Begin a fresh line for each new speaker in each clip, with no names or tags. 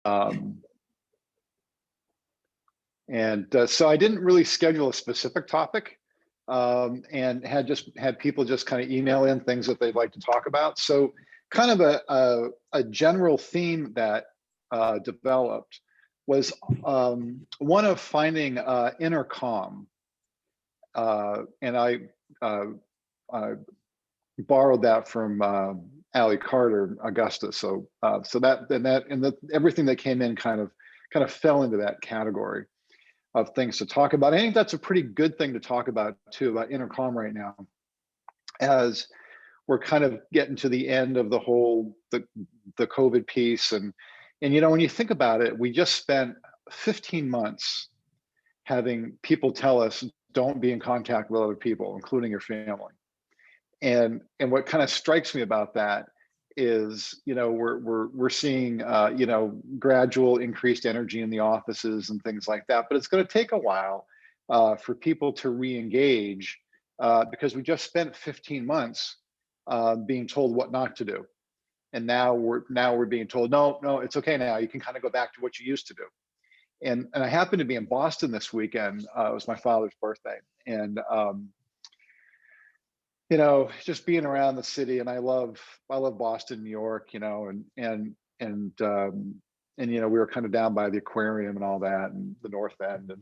Um, so I didn't really schedule a specific topic, and had people just kind of email in things that they'd like to talk about. So kind of a general theme that developed was one of finding inner calm. And I borrowed that from Allie Carter, Augusta. So everything that came in kind of fell into that category of things to talk about. I think that's a pretty good thing to talk about too, about inner calm right now, as we're kind of getting to the end of the COVID piece. And when you think about it, we just spent 15 months having people tell us, don't be in contact with other people, including your family. And what kind of strikes me about that is, we're seeing, gradual increased energy in the offices and things like that, but it's going to take a while for people to re-engage, because we just spent 15 months being told what not to do. And now we're being told, no, it's okay now. You can kind of go back to what you used to do. And I happened to be in Boston this weekend. It was my father's birthday. And, just being around the city, and I love Boston, New York, and we were kind of down by the aquarium and all that, and the North End,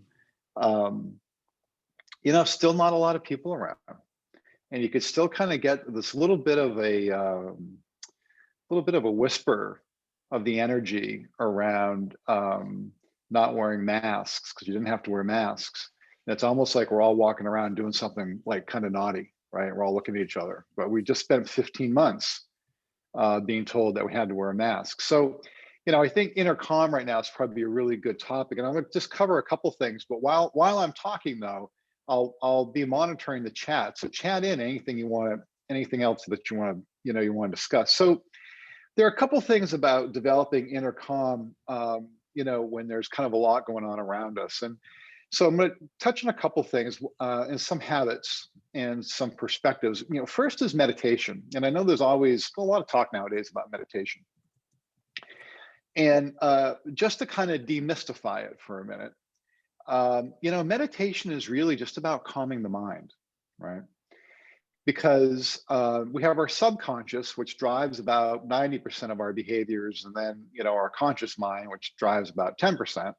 and still not a lot of people around, and you could still kind of get this little bit of a whisper of the energy around not wearing masks, because you didn't have to wear masks. And it's almost like we're all walking around doing something like kind of naughty. Right, we're all looking at each other, but we just spent 15 months being told that we had to wear a mask. So, I think inner calm right now is probably a really good topic, and I'm going to just cover a couple things. But while I'm talking, though, I'll be monitoring the chat. So chat in anything else that you want to discuss. So there are a couple things about developing inner calm, when there's kind of a lot going on around us. And so I'm going to touch on a couple things and some habits and some perspectives. First is meditation. And I know there's always a lot of talk nowadays about meditation. And just to kind of demystify it for a minute, meditation is really just about calming the mind, right? Because we have our subconscious, which drives about 90% of our behaviors, and then, our conscious mind, which drives about 10%.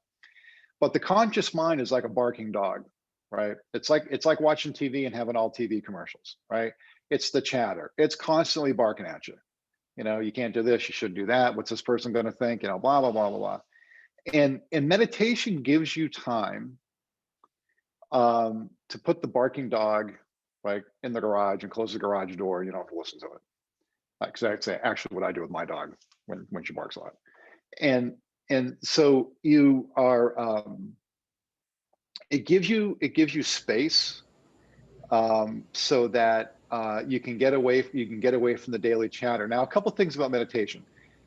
But the conscious mind is like a barking dog, right? It's like watching TV and having all TV commercials, right? It's the chatter. It's constantly barking at you. You can't do this. You shouldn't do that. What's this person going to think? Blah, blah, blah, blah, blah. And meditation gives you time to put the barking dog in the garage and close the garage door. You don't have to listen to it. Because that's actually what I do with my dog when she barks a lot. And so you are, it gives you space, so that you can get away from the daily chatter. Now, a couple things about meditation.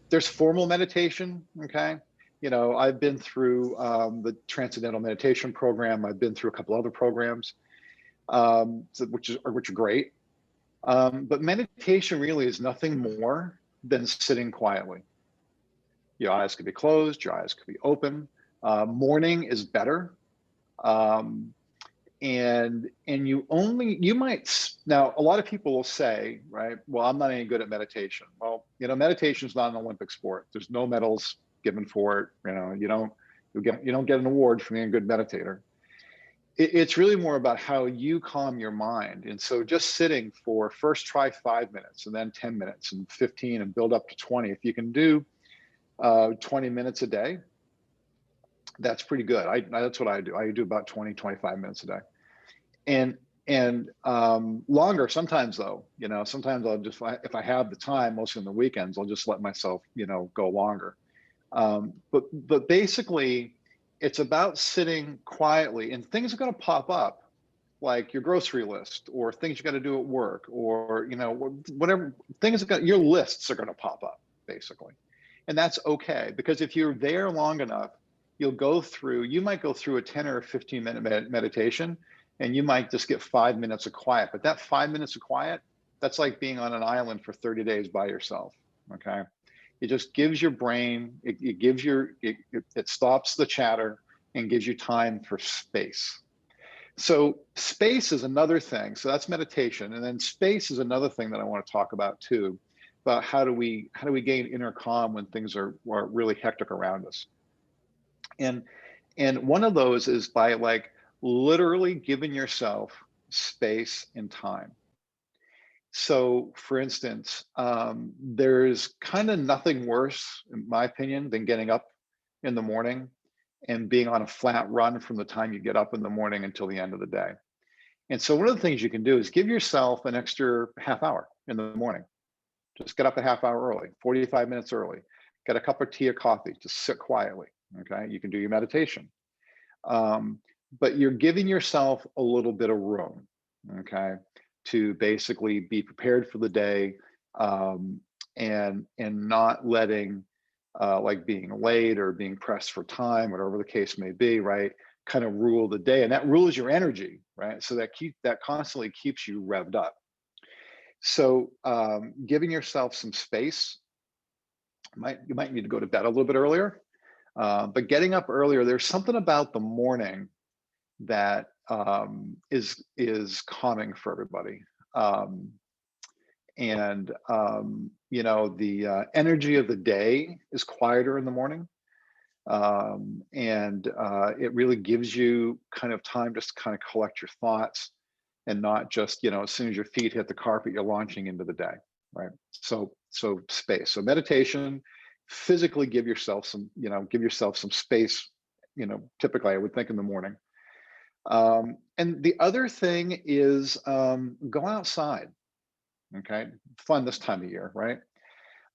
There's formal meditation, okay? I've been through the Transcendental Meditation program. I've been through a couple other programs, which are great. But meditation really is nothing more than sitting quietly. Your eyes could be closed, your eyes could be open. Morning is better. And you might, now a lot of people will say, right, well, I'm not any good at meditation. Well, meditation is not an Olympic sport. There's no medals given for it. You don't get an award for being a good meditator. It's really more about how you calm your mind. And so just sitting for, first try 5 minutes, and then 10 minutes and 15, and build up to 20. If you can do 20 minutes a day, that's pretty good. That's what I do. I do about 20, 25 minutes a day. And longer sometimes, though. Sometimes I'll just, if I have the time, mostly on the weekends, I'll just let myself, go longer. But basically, it's about sitting quietly, and things are going to pop up, like your grocery list, or things you got to do at work, or whatever things. Your lists are going to pop up, basically. And that's okay, because if you're there long enough, you might go through a 10 or 15 minute meditation, and you might just get 5 minutes of quiet. But that 5 minutes of quiet, that's like being on an island for 30 days by yourself, okay? It just gives your brain, it gives your, it stops the chatter and gives you time for space. So space is another thing. So that's meditation. And then space is another thing that I want to talk about too, about how do we gain inner calm when things are really hectic around us. And one of those is by like literally giving yourself space and time. So for instance, there's kind of nothing worse, in my opinion, than getting up in the morning and being on a flat run from the time you get up in the morning until the end of the day. And so one of the things you can do is give yourself an extra half hour in the morning. Just get up a half hour early, 45 minutes early, get a cup of tea or coffee, just sit quietly. Okay. You can do your meditation. Um, but you're giving yourself a little bit of room. Okay. To basically be prepared for the day, and not letting like being late or being pressed for time, whatever the case may be, right? Kind of rule the day, and that rules your energy, right? So that constantly keeps you revved up. So giving yourself some space, you might need to go to bed a little bit earlier, but getting up earlier. There's something about the morning that is calming for everybody. Um, and the energy of the day is quieter in the morning, and it really gives you kind of time just to kind of collect your thoughts, and not just, as soon as your feet hit the carpet, you're launching into the day, right? So space. So meditation, physically give yourself some space. Typically I would think in the morning. And the other thing is, go outside. Okay, fun this time of year, right?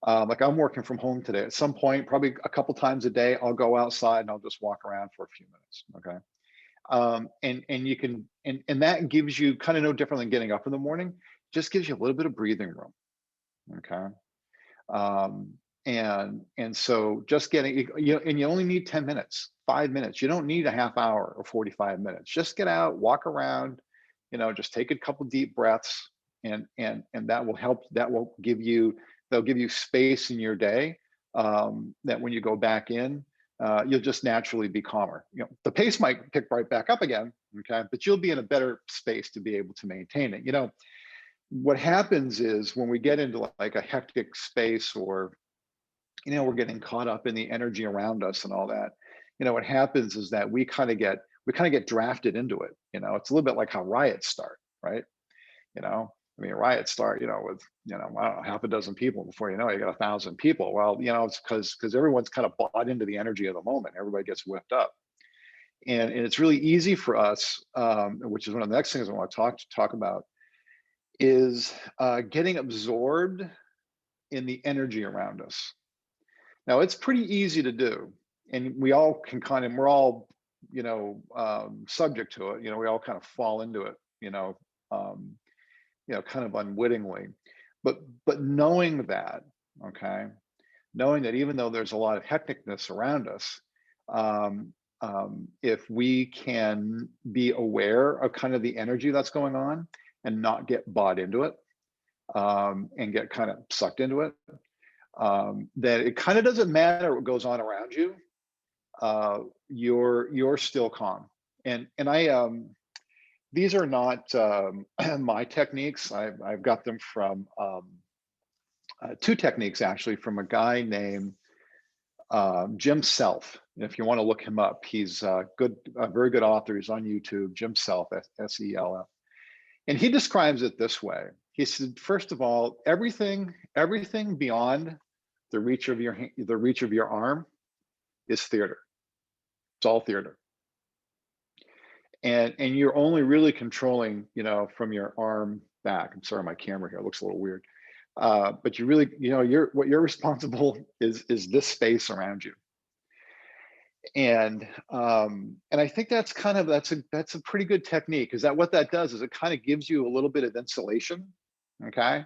Like I'm working from home today. At some point, probably a couple times a day, I'll go outside and I'll just walk around for a few minutes. Okay, and you can, and that gives you kind of no different than getting up in the morning. Just gives you a little bit of breathing room. Okay, and so just getting, and you only need 10 minutes, 5 minutes. You don't need a half hour or 45 minutes. Just get out, walk around. Just take a couple deep breaths, and that will help. They'll give you space in your day, that when you go back in, you'll just naturally be calmer. The pace might pick right back up again, okay, but you'll be in a better space to be able to maintain it. What happens is when we get into like a hectic space, or we're getting caught up in the energy around us and all that, what happens is that we kind of get drafted into it. It's a little bit like how riots start, right? Riots start, with, I don't know, half a dozen people. Before you know it, you got 1,000 people. Well, it's because everyone's kind of bought into the energy of the moment. Everybody gets whipped up. And it's really easy for us, which is one of the next things I want to talk about, is getting absorbed in the energy around us. Now, it's pretty easy to do, and we all can we're all, subject to it. We all kind of fall into it, um, kind of unwittingly. But knowing that, okay, knowing that even though there's a lot of hecticness around us, if we can be aware of kind of the energy that's going on and not get bought into it, and get kind of sucked into it, that it kind of doesn't matter what goes on around you. You're still calm. And I these are not my techniques. I've got them from two techniques actually, from a guy named Jim Self. If you want to look him up, he's a very good author. He's on YouTube. Jim Self, SELF, and he describes it this way. He said, first of all, everything beyond the reach of your arm is theater. It's all theater. And you're only really controlling, from your arm back. I'm sorry, my camera here looks a little weird. But you really, what you're responsible is this space around you. And I think that's a pretty good technique, because what that does is it kind of gives you a little bit of insulation, okay,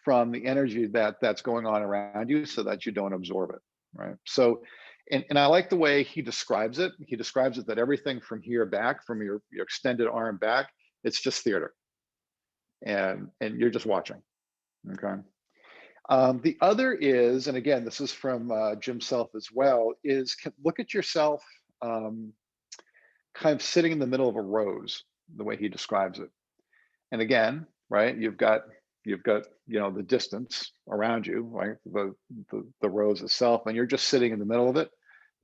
from the energy that's going on around you, so that you don't absorb it, right? So, and I like the way he describes it. He describes it that everything from here back, from your extended arm back, it's just theater, and you're just watching, okay. The other is, and again, this is from Jim Self as well, is look at yourself kind of sitting in the middle of a rose, the way he describes it. And again, right, you've got the distance around you, right, the rose itself, and you're just sitting in the middle of it,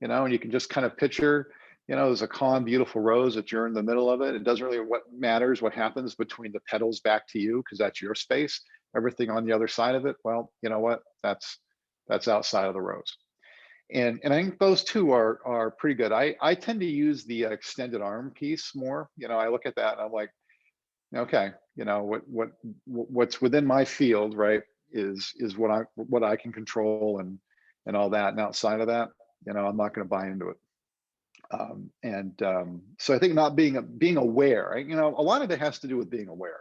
and you can just kind of picture, there's a calm, beautiful rose that you're in the middle of it. It doesn't really what matters what happens between the petals back to you because that's your space. Everything on the other side of it, well, you know what? That's outside of the rose. And I think those two are pretty good. I tend to use the extended arm piece more. I look at that and I'm like, okay, what's within my field, right, is what I can control and all that. And outside of that, I'm not going to buy into it. So I think not being aware, right? A lot of it has to do with being aware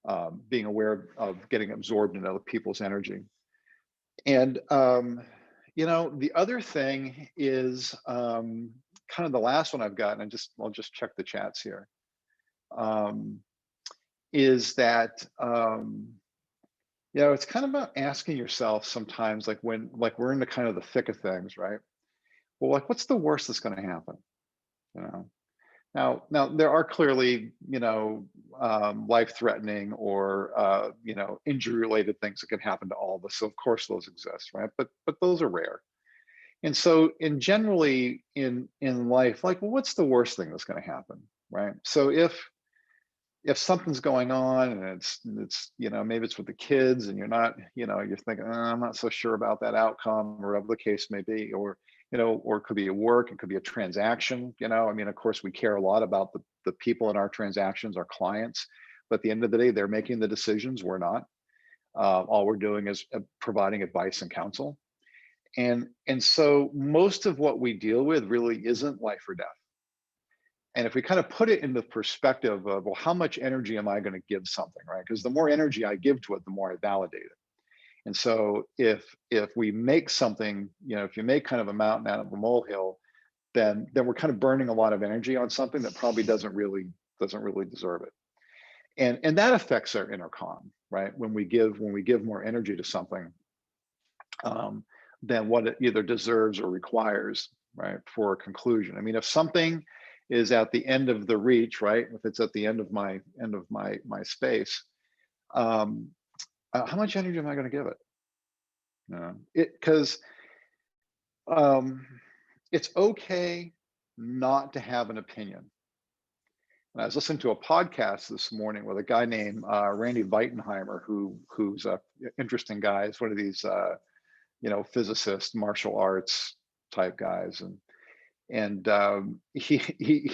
of getting absorbed in other people's energy. And the other thing is kind of the last one I've gotten, and I'll just check the chats here. Is that it's kind of about asking yourself sometimes, like when we're in the kind of the thick of things, right? Well, like what's the worst that's going to happen? Now there are clearly life-threatening or injury-related things that can happen to all of us. So of course those exist, right? But those are rare. And so generally in life, like, well, what's the worst thing that's going to happen, right? So if something's going on and it's maybe it's with the kids and you're not you're thinking, I'm not so sure about that outcome, or whatever the case may be, or or it could be a work, it could be a transaction. Of course we care a lot about the people in our transactions, our clients, but at the end of the day they're making the decisions, we're not. All we're doing is providing advice and counsel. And so most of what we deal with really isn't life or death. And if we kind of put it in the perspective of, well, how much energy am I going to give something, right? Because the more energy I give to it, the more I validate it. And so if we make something, if you make kind of a mountain out of a molehill, then we're kind of burning a lot of energy on something that probably doesn't really deserve it. And that affects our inner calm, right? When we give more energy to something than what it either deserves or requires, right, for a conclusion. If something is at the end of the reach, right? If it's at the end of my space, how much energy am I going to give it? Because it's okay not to have an opinion. And I was listening to a podcast this morning with a guy named Randy Weitenheimer, who's a interesting guy. He's one of these physicist, martial arts type guys, and he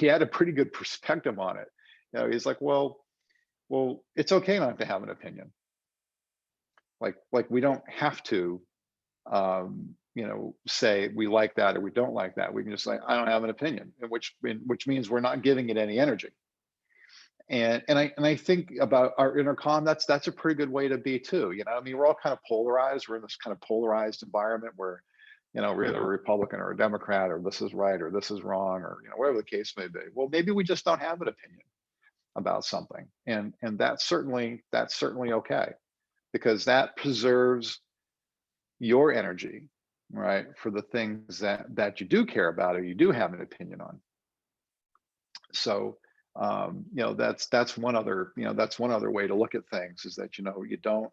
had a pretty good perspective on it. He's like, well, it's okay not to have an opinion. Like we don't have to, say we like that or we don't like that. We can just say, I don't have an opinion, which means we're not giving it any energy. And I think about our inner calm, that's a pretty good way to be too. We're all kind of polarized. We're in this kind of polarized environment where we're either a Republican or a Democrat, or this is right or this is wrong, or whatever the case may be. Well, maybe we just don't have an opinion about something, and that's certainly okay, because that preserves your energy, right, for the things that you do care about or you do have an opinion on. So that's one other way to look at things, is that you don't,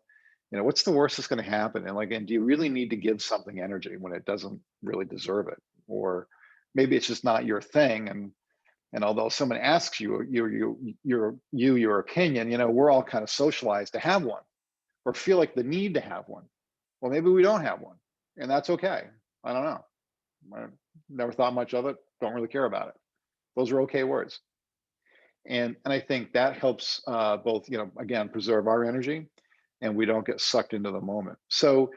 what's the worst that's going to happen? And again, do you really need to give something energy when it doesn't really deserve it? Or maybe it's just not your thing. And although someone asks you your opinion, we're all kind of socialized to have one or feel like the need to have one. Well, maybe we don't have one, and that's okay. I don't know. I never thought much of it. Don't really care about it. Those are okay words. And I think that helps both, again, preserve our energy, and we don't get sucked into the moment. So,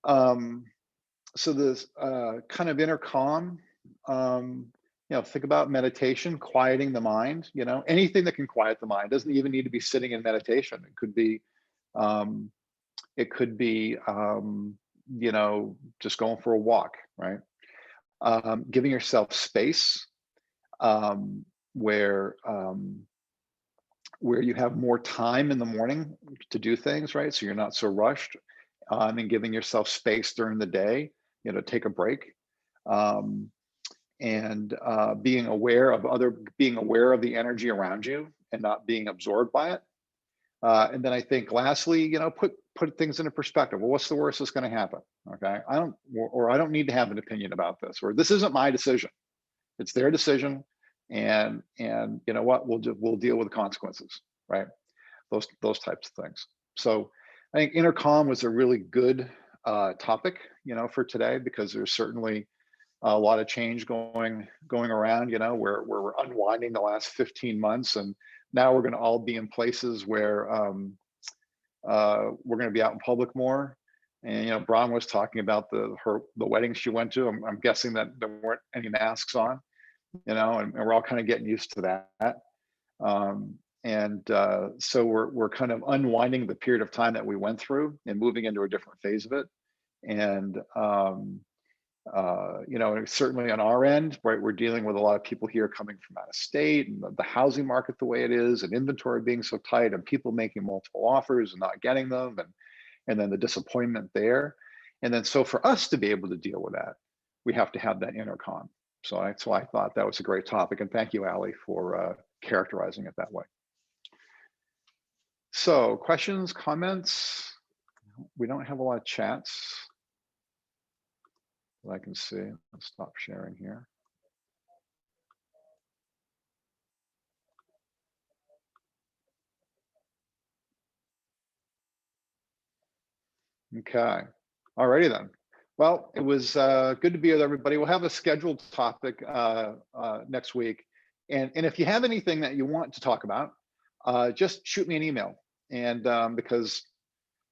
this kind of inner calm, think about meditation, quieting the mind. Anything that can quiet the mind doesn't even need to be sitting in meditation. It could be, just going for a walk, right? Giving yourself space. Where you have more time in the morning to do things, right? So you're not so rushed. and giving yourself space during the day, take a break. Um, and being aware of the energy around you and not being absorbed by it. And then I think lastly, put things into perspective. Well, what's the worst that's going to happen? Okay. I don't need to have an opinion about this, or this isn't my decision. It's their decision. And you know what, we'll deal with the consequences, right? Those types of things. So I think intercom was a really good topic, for today, because there's certainly a lot of change going around, where we're unwinding the last 15 months, and now we're going to all be in places where we're going to be out in public more. And Braun was talking about the wedding she went to. I'm guessing that there weren't any masks on, and we're all kind of getting used to that. So we're kind of unwinding the period of time that we went through and moving into a different phase of it. And certainly on our end, right, we're dealing with a lot of people here coming from out of state, and the housing market the way it is, and inventory being so tight, and people making multiple offers and not getting them, and then the disappointment there. And then so for us to be able to deal with that, we have to have that intercom. So that's why I thought that was a great topic. And thank you, Ali, for characterizing it that way. So questions, comments? We don't have a lot of chats that I can see. Let's stop sharing here. Okay. Alrighty then. Well, it was good to be with everybody. We'll have a scheduled topic next week. And if you have anything that you want to talk about, just shoot me an email. And because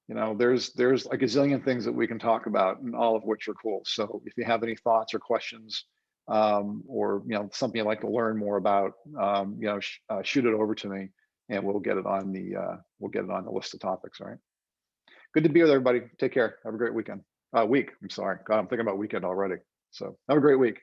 there's a gazillion things that we can talk about, and all of which are cool. So if you have any thoughts or questions, or something you'd like to learn more about, shoot it over to me, and we'll get it on the list of topics. All right. Good to be with everybody. Take care. Have a great weekend. Week. I'm sorry. God, I'm thinking about weekend already. So have a great week.